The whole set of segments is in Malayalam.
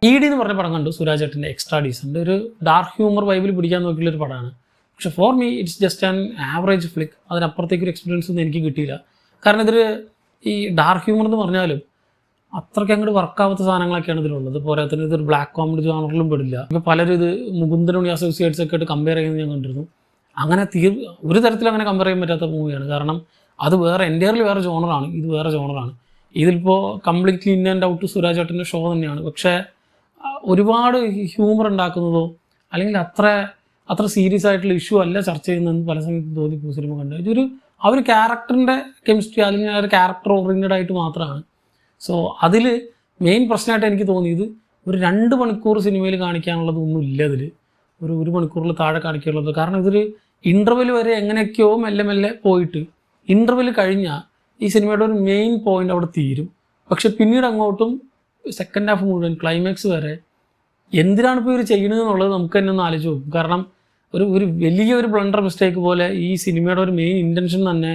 ED എന്ന് പറഞ്ഞ പടം കണ്ടു, സുരാജ് ചേട്ടൻ്റെ എക്സ്ട്രാ ഡീസൻ്റ്, ഒരു ഡാർക്ക് ഹ്യൂമർ വൈബിൽ പിടിക്കാൻ നോക്കിയുള്ളൊരു പടമാണ്. പക്ഷെ for me it's just an average flick. അതിനപ്പുറത്തേക്കൊരു എക്സ്പീരിയൻസ് ഒന്നും എനിക്ക് കിട്ടിയില്ല. കാരണം ഇതിൽ ഈ ഡാർക്ക് ഹ്യൂമർ എന്ന് പറഞ്ഞാലും അത്രയ്ക്ക് അങ്ങോട്ട് വർക്കാവാത്ത സാധനങ്ങളൊക്കെയാണ് ഇതിലുള്ളത്. പോരാത്തതിന് ഇതൊരു ബ്ലാക്ക് കോമഡി ജോണറിലും പെടില്ല. ഇപ്പോൾ പലരും ഇത് മുകുന്ദനുണി അസോസിയേറ്റ്സ് ഒക്കെ ആയിട്ട് കമ്പയർ ചെയ്യുന്നത് ഞാൻ കണ്ടിരുന്നു. അങ്ങനെ ഒരു തരത്തിലും അങ്ങനെ കമ്പയർ ചെയ്യാൻ പറ്റാത്ത മൂവിയാണ്. കാരണം അത് വേറെ എൻ്റയർലി വേറെ ജോണറാണ്, ഇത് വേറെ ജോണറാണ്. ഇതിലിപ്പോൾ completely in and out Suraj ചേട്ടൻ്റെ ഷോ തന്നെയാണ്. പക്ഷേ ഒരുപാട് ഹ്യൂമർ ഉണ്ടാക്കുന്നതോ അല്ലെങ്കിൽ അത്ര സീരിയസ് ആയിട്ടുള്ള ഇഷ്യൂ അല്ല ചർച്ച ചെയ്യുന്നതെന്ന് പല സമയത്തും തോന്നിപ്പോ സിനിമ കണ്ട്. ഇതൊരു ആ ഒരു ക്യാരക്ടറിൻ്റെ കെമിസ്ട്രി അല്ലെങ്കിൽ ആ ഒരു ക്യാരക്ടർ ഓറിയൻറ്റഡ് ആയിട്ട് മാത്രമാണ്. സോ അതിൽ മെയിൻ പ്രശ്നമായിട്ട് എനിക്ക് തോന്നിയത് ഒരു 2 മണിക്കൂർ സിനിമയിൽ കാണിക്കാനുള്ളതൊന്നും ഇല്ല അതിൽ. ഒരു 1 മണിക്കൂറിൽ താഴെ കാണിക്കാനുള്ളത്. കാരണം ഇതൊരു ഇൻ്റർവെൽ വരെ എങ്ങനെയൊക്കെയോ മെല്ലെ മെല്ലെ പോയിട്ട് ഇൻ്റർവെൽ കഴിഞ്ഞാൽ ഈ സിനിമയുടെ ഒരു മെയിൻ പോയിൻ്റ് അവിടെ തീരും. പക്ഷെ പിന്നീട് അങ്ങോട്ടും സെക്കൻഡ് ഹാഫ് മുഴുവൻ ക്ലൈമാക്സ് വരെ എന്തിനാണ് ഇപ്പോൾ ഇവർ ചെയ്യുന്നത് എന്നുള്ളത് നമുക്ക് തന്നെ ഒന്ന് ആലോചിച്ച് നോക്കും. കാരണം ഒരു വലിയൊരു ബ്ലണ്ടർ മിസ്റ്റേക്ക് പോലെ ഈ സിനിമയുടെ ഒരു മെയിൻ ഇൻറ്റൻഷൻ തന്നെ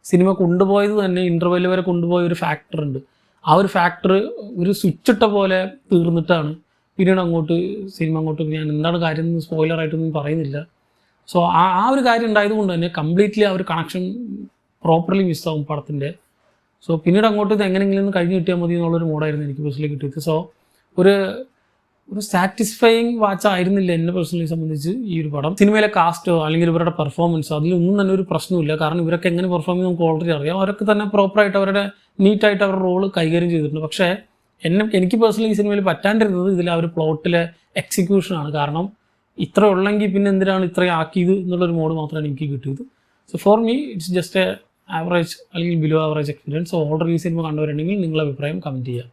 സിനിമ കൊണ്ടുപോയത് തന്നെ ഇൻ്റർവെൽ വരെ കൊണ്ടുപോയ ഒരു ഫാക്ടർ ഉണ്ട്. ആ ഒരു ഫാക്ടർ ഒരു സ്വിച്ച് ഇട്ട പോലെ തീർന്നിട്ടാണ് പിന്നീട് സിനിമ അങ്ങോട്ട് ഞാൻ എന്താണ് കാര്യം എന്ന് സ്പോയിലറായിട്ടൊന്നും പറയുന്നില്ല. സോ ആ ഒരു കാര്യം ഉണ്ടായതുകൊണ്ട് തന്നെ കംപ്ലീറ്റ്ലി ആ ഒരു കണക്ഷൻ പ്രോപ്പർലി മിസ്സാവും പടത്തിൻ്റെ. സോ പിന്നീട് അങ്ങോട്ട് ഇത് എങ്ങനെയെങ്കിലും കഴിഞ്ഞ് കിട്ടിയാൽ മതി എന്നുള്ളൊരു മോഡായിരുന്നു എനിക്ക് പേഴ്സണലി കിട്ടിയത്. സോ ഒരു സാറ്റിസ്ഫൈയിങ് വാച്ച് ആയിരുന്നില്ല എന്നെ പേഴ്സണലി സംബന്ധിച്ച് ഈ ഒരു പടം. സിനിമയിലെ കാസ്റ്റോ അല്ലെങ്കിൽ ഇവരുടെ പെർഫോമൻസോ അതിലൊന്നും തന്നെ ഒരു പ്രശ്നമില്ല. കാരണം ഇവരൊക്കെ എങ്ങനെ പെർഫോം ചെയ്ത് നമുക്ക് ഓൾറെഡി അറിയാം. അവരൊക്കെ തന്നെ പ്രോപ്പറായിട്ട് അവരുടെ നീറ്റായിട്ട് അവരുടെ റോള് കൈകാര്യം ചെയ്തിട്ടുണ്ട്. പക്ഷേ എനിക്ക് പേഴ്സണലി ഈ സിനിമയിൽ പറ്റാണ്ടിരുന്നത് ഇതിൽ ആ ഒരു പ്ലോട്ടിലെ എക്സിക്യൂഷനാണ്. കാരണം ഇത്ര ഉള്ളെങ്കിൽ പിന്നെ എന്തിനാണ് ഇത്രയും ആക്കിയത് എന്നുള്ളൊരു മോഡ് മാത്രമാണ് എനിക്ക് കിട്ടിയത്. So four me it's just A average അല്ലെങ്കിൽ ബിലോ ആവറേജ് എക്സ്പീരിയൻസ്. ഓൾറെഡി ഈ സിനിമ കണ്ടുവരുന്നുണ്ടെങ്കിൽ നിങ്ങളുടെ അഭിപ്രായം കമൻറ്റ് ചെയ്യുക.